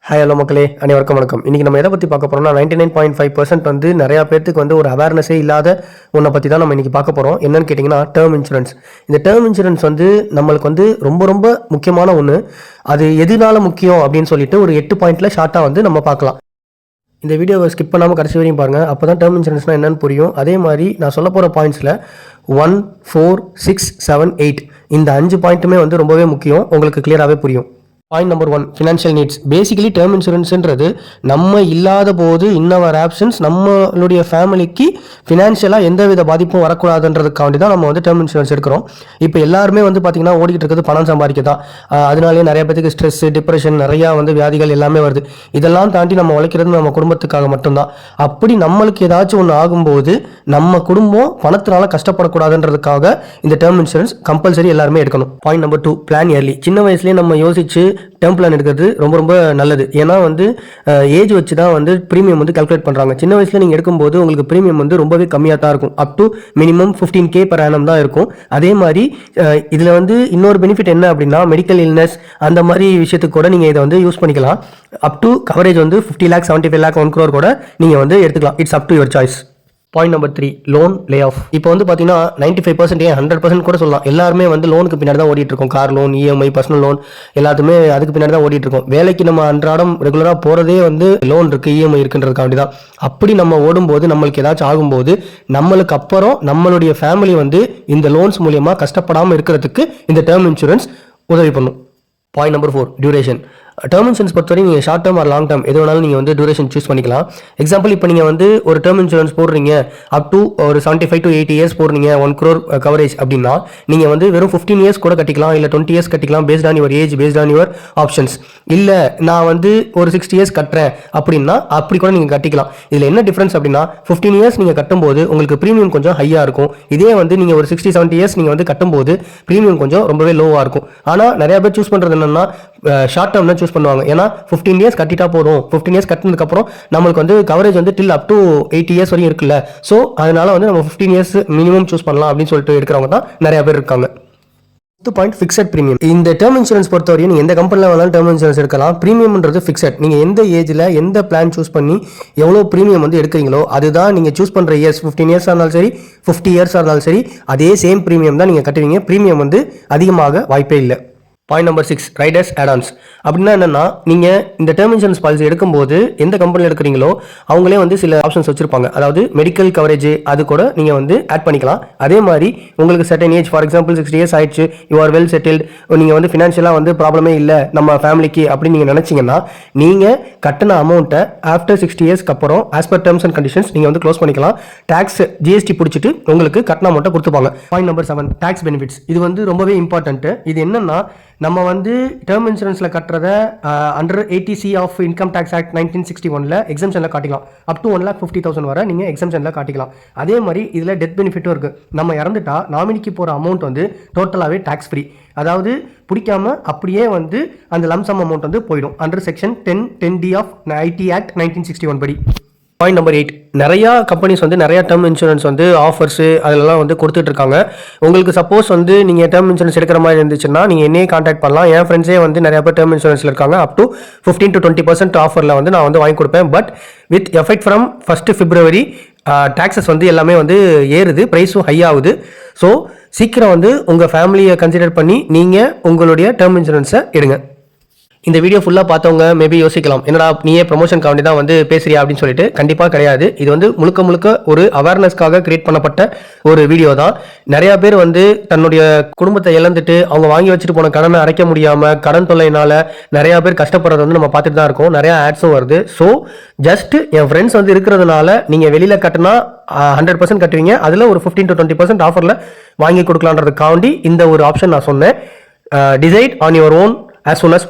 Hi hello மக்களே, அனைவருக்கும் வணக்கம். இன்றைக்கி நம்ம எதை பற்றி பார்க்க போகிறோம்னா 99.5% வந்து நிறையா பேருக்கு வந்து ஒரு அவேர்னஸே இல்லாத ஒன்றை பற்றி தான் நம்ம இன்றைக்கி பார்க்க போகிறோம். என்னன்னு கேட்டிங்கன்னா டேர்ம் இன்சூரன்ஸ். இந்த டேர்ம் இன்சூரன்ஸ் வந்து நம்மளுக்கு வந்து ரொம்ப ரொம்ப முக்கியமான ஒன்று. அது எதுனால முக்கியம் அப்படின்னு சொல்லிட்டு ஒரு 8 பாயிண்டில் ஷார்ட்டாக வந்து நம்ம பார்க்கலாம். இந்த வீடியோவை ஸ்கிப் பண்ணாமல் கடைசி வரையும் பாருங்கள். அப்போ தான் டேர்ம் இன்சூரன்ஸ்னால் என்னென்னு புரியும். அதே மாதிரி நான் சொல்ல போகிற பாயிண்ட்ஸில் 1, 4, 6, 7, 8 இந்த 5 பாயிண்ட்டுமே வந்து ரொம்பவே முக்கியம். உங்களுக்கு கிளியராகவே புரியும். Point number 1, financial needs. Basically term இன்சூரன்ஸ்ன்றது நம்ம இல்லாத போது இன்னவர் ஆப்ஷன்ஸ் நம்மளுடைய ஃபேமிலிக்கு ஃபினான்ஷியலாக எந்தவித பாதிப்பும் வரக்கூடாதுன்றதுக்காண்டி தான் நம்ம வந்து டேர்ம் இன்சூரன்ஸ் எடுக்கிறோம். இப்போ எல்லாருமே வந்து பார்த்திங்கன்னா ஓடிக்கிட்டு இருக்கிறது பணம் சம்பாதிக்க தான். அதனாலேயே நிறைய பேருக்கு ஸ்ட்ரெஸ், டிப்ரெஷன், நிறையா வந்து வியாதிகள் எல்லாமே வருது. இதெல்லாம் தாண்டி நம்ம உழைக்கிறது நம்ம குடும்பத்துக்காக மட்டும்தான். அப்படி நம்மளுக்கு ஏதாச்சும் ஒன்று ஆகும்போது நம்ம குடும்பம் பணத்தினால கஷ்டப்படக்கூடாதுன்றதுக்காக இந்த டேர்ம் இன்சூரன்ஸ் கம்பல்சரி எல்லாருமே எடுக்கணும். Point number 2, plan early. சின்ன வயசுலேயே நம்ம யோசிச்சு டேர்ம் பிளான் எடுக்கிறது ரொம்ப ரொம்ப நல்லது. ஏன்னா வந்து ஏஜ் வச்சு தான் வந்து ப்ரீமியம் வந்து கால்குலேட் பண்ணுறாங்க. சின்ன வயசில் நீங்கள் எடுக்கும்போது உங்களுக்கு ப்ரீமியம் வந்து ரொம்பவே கம்மியாக தான் இருக்கும். Up to minimum 15K per annum தான் இருக்கும். அதே மாதிரி இதில் வந்து இன்னொரு பெனிஃபிட் என்ன அப்படின்னா மெடிக்கல் இல்னஸ் அந்த மாதிரி விஷயத்துக்கு கூட நீங்கள் இதை வந்து யூஸ் பண்ணிக்கலாம். அப் டு கவரேஜ் வந்து 50 lakh, 75 lakh, 1 crore கூட நீங்கள் வந்து எடுத்துக்கலாம். It's up to your choice. Point number 3, loan lay off. இப்போ வந்து பார்த்தீங்கன்னா 95%, 100% கூட சொல்லலாம். எல்லாருமே வந்து லோனுக்கு பின்னாடி தான் ஓடிட்டு இருக்கோம். Car loan, EMI, personal loan எல்லாத்துமே அதுக்கு பின்னாடி தான் ஓடிட்டு இருக்கோம். வேலைக்கு நம்ம அன்றாடம் ரெகுலராக போகிறதே வந்து லோன் இருக்குது, இஎம்ஐ இருக்குன்றதுக்காண்டி தான். அப்படி நம்ம ஓடும்போது நம்மளுக்கு ஏதாச்சும் ஆகும்போது நம்மளுக்கு அப்புறம் நம்மளுடைய ஃபேமிலி வந்து இந்த லோன்ஸ் மூலியமாக கஷ்டப்படாமல் இருக்கிறதுக்கு இந்த டேர்ம் இன்சூரன்ஸ் உதவி பண்ணும். Point number 4, duration. Term insurance பொறுத்தவரை நீங்கள் short term or long term எது வேணாலும் நீங்கள் வந்து டியூரேஷன் சூஸ் பண்ணிக்கலாம். எக்ஸாம்பிள், இப்போ நீங்கள் வந்து ஒரு டேர்ம் இன்சூரன்ஸ் போடுறீங்க அப் டு ஒரு 75 to 80 years போடுறீங்க, 1 crore கவரேஜ் அப்படின்னா நீங்கள் வந்து வெறும் 15 years கூட கட்டிக்கலாம், இல்லை 20 years கட்டிக்கலாம். Based on your age, based on your options. இல்லை நான் வந்து ஒரு 60 years கட்டுறேன் அப்படின்னா அப்படி கூட நீங்கள் கட்டிக்கலாம். இதில் என்ன டிஃப்ரென்ஸ் அப்படின்னா 15 years நீங்கள் கட்டும்போது உங்களுக்கு ப்ரீமியம் கொஞ்சம் ஹையாக இருக்கும். இதே வந்து நீங்கள் ஒரு 60-70 years நீங்கள் வந்து கட்டும்போது ப்ரீமியம் கொஞ்சம் ரொம்பவே லோவாக இருக்கும். ஆனால் நிறைய பேர் சூஸ் பண்ணுறது என்னன்னா ஷார்ட் டேர்ம் தான் சூஸ் பண்ணுவாங்க. ஏன்னா 15 years கட்டிட்டா போதும், 15 years கட்டினதுக்கப்புறம் நம்மளுக்கு வந்து கவரேஜ் வந்து டில் அப் டு 80 years வரையும் இருக்குல்ல. ஸோ அதனால வந்து நம்ம 15 years மினிமம் சூஸ் பண்ணலாம் அப்படின்னு சொல்லிட்டு எடுக்கிறவங்க தான் நிறைய பேர் இருக்காங்க. Point, fixed premium. இந்த டேர்ம் இன்சூரன்ஸ் பொறுத்தவரையும் நீங்கள் எந்த கம்பெனியில் வேணாலும் டேர்ம் இன்சூரன்ஸ் எடுக்கலாம். ப்ரீமியம்ன்றது ஃபிக்ஸட். நீங்கள் எந்த ஏஜில் எந்த பிளான் சூஸ் பண்ணி எவ்வளோ ப்ரீமியம் வந்து எடுக்கிறீங்களோ அதுதான் நீங்கள் சூஸ் பண்ணுற இயர்ஸ். 15 years இருந்தாலும் சரி, 50 years இருந்தாலும் சரி, அதே சேம் ப்ரீமியம் தான் நீங்கள் கட்டுவீங்க. ப்ரீமியம் வந்து அதிகமாக வாய்ப்பே இல்லை. Point number 6, Riders add-ons. அப்படின்னா என்னன்னா, நீங்கள் இந்த டேர்ம் இன்சூரன்ஸ் பாலிசி எடுக்கும்போது எந்த கம்பெனியில் எடுக்கிறீங்களோ அவங்களே வந்து சில ஆப்ஷன்ஸ் வச்சிருப்பாங்க. அதாவது மெடிக்கல் கவரேஜ் அது கூட நீங்கள் வந்து ஆட் பண்ணிக்கலாம். அதே மாதிரி உங்களுக்கு certain age, for example 60 years ஆயிடுச்சு, யூ ஆர் வெல் செட்டில்டு, நீங்கள் வந்து ஃபினான்ஷியலாக வந்து ப்ராப்ளமே இல்லை நம்ம ஃபேமிலிக்கு அப்படின்னு நீங்கள் நினச்சிங்கன்னா நீங்கள் கட்டின அமௌண்ட்டை ஆஃப்டர் 60 yearsக்கு அப்புறம் as per terms and conditions நீங்கள் வந்து க்ளோஸ் பண்ணிக்கலாம். டேக்ஸ், ஜிஎஸ்டி பிடிச்சிட்டு உங்களுக்கு கட்டின அமௌண்ட்டை கொடுத்துப்பாங்க. Point number 7, tax benefits. இது வந்து ரொம்பவே இம்பார்ட்டன்ட்டு. இது என்னன்னா, நம்ம வந்து டேர்ம் இன்சூரன்ஸில் கட்டுறத under 80C of income tax act 1961 எக்ஸம்ஷனில் காட்டிக்கலாம். அப் டு 1,50,000 வரை நீங்கள் எக்ஸம்ஷனில் காட்டிக்கலாம். அதே மாதிரி இதில் டெத் பெனிஃபிட்டும் இருக்குது. நம்ம இறந்துட்டா நாமினிக்கு போகிற அமௌண்ட் வந்து டோட்டலாகவே டேக்ஸ் ஃப்ரீ. அதாவது பிடிக்காம அப்படியே வந்து அந்த லம்சம் அமௌண்ட் வந்து போயிடும் under section 10(10)(d) of IT act 1961 படி. பாயிண்ட் நம்பர் 8, நிறையா கம்பெனிஸ் வந்து நிறையா டேர்ம் இன்சூரன்ஸ் வந்து ஆஃபர்ஸு அதெல்லாம் வந்து கொடுத்துட்ருக்காங்க. உங்களுக்கு சப்போஸ் வந்து நீங்கள் டேர்ம் இன்சூரன்ஸ் எடுக்கிற மாதிரி இருந்துச்சுன்னா நீங்கள் என்னையே காண்டாக்ட் பண்ணலாம். என் ஃப்ரெண்ட்ஸே வந்து நிறையா பேர் டேர்ம் இன்சூரன்ஸில் இருக்காங்க. அப் டு 15 to 20% ஆஃபரில் வந்து நான் வந்து வாங்கி கொடுப்பேன். But with effect from 1st February taxes வந்து எல்லாமே வந்து ஏறுது, ப்ரைஸும் ஹை ஆகுது. ஸோ சீக்கிரம் வந்து உங்கள் ஃபேமிலியை கன்சிடர் பண்ணி நீங்கள் உங்களுடைய டேர்ம் இன்சூரன்ஸை எடுங்க. இந்த வீடியோ ஃபுல்லாக பார்த்தவங்க மேபி யோசிக்கலாம், என்னடா நீயே ப்ரொமோஷன்காண்டி தான் வந்து பேசுறியா அப்படின்னு சொல்லிட்டு. கண்டிப்பாக கிடையாது. இது வந்து முழுக்க முழுக்க ஒரு அவேர்னஸ்க்காக கிரியேட் பண்ணப்பட்ட ஒரு வீடியோ தான். நிறையா பேர் வந்து தன்னுடைய குடும்பத்தை இழந்துட்டு அவங்க வாங்கி வச்சுட்டு போன கடனை அடைக்க முடியாமல் கடன் தொல்லையினால நிறையா பேர் கஷ்டப்படுறது வந்து நம்ம பார்த்துட்டு தான் இருக்கோம். நிறையா ஆட்ஸும் வருது. ஸோ ஜஸ்ட் என் ஃப்ரெண்ட்ஸ் வந்து இருக்கிறதுனால நீங்கள் வெளியில் கட்டினா 100% கட்டுவீங்க, அதில் ஒரு 15 to 20% ஆஃபரில் வாங்கி கொடுக்கலான்றதுக்காண்டி இந்த ஒரு ஆப்ஷன் நான் சொன்னேன். Decide on your own as soon as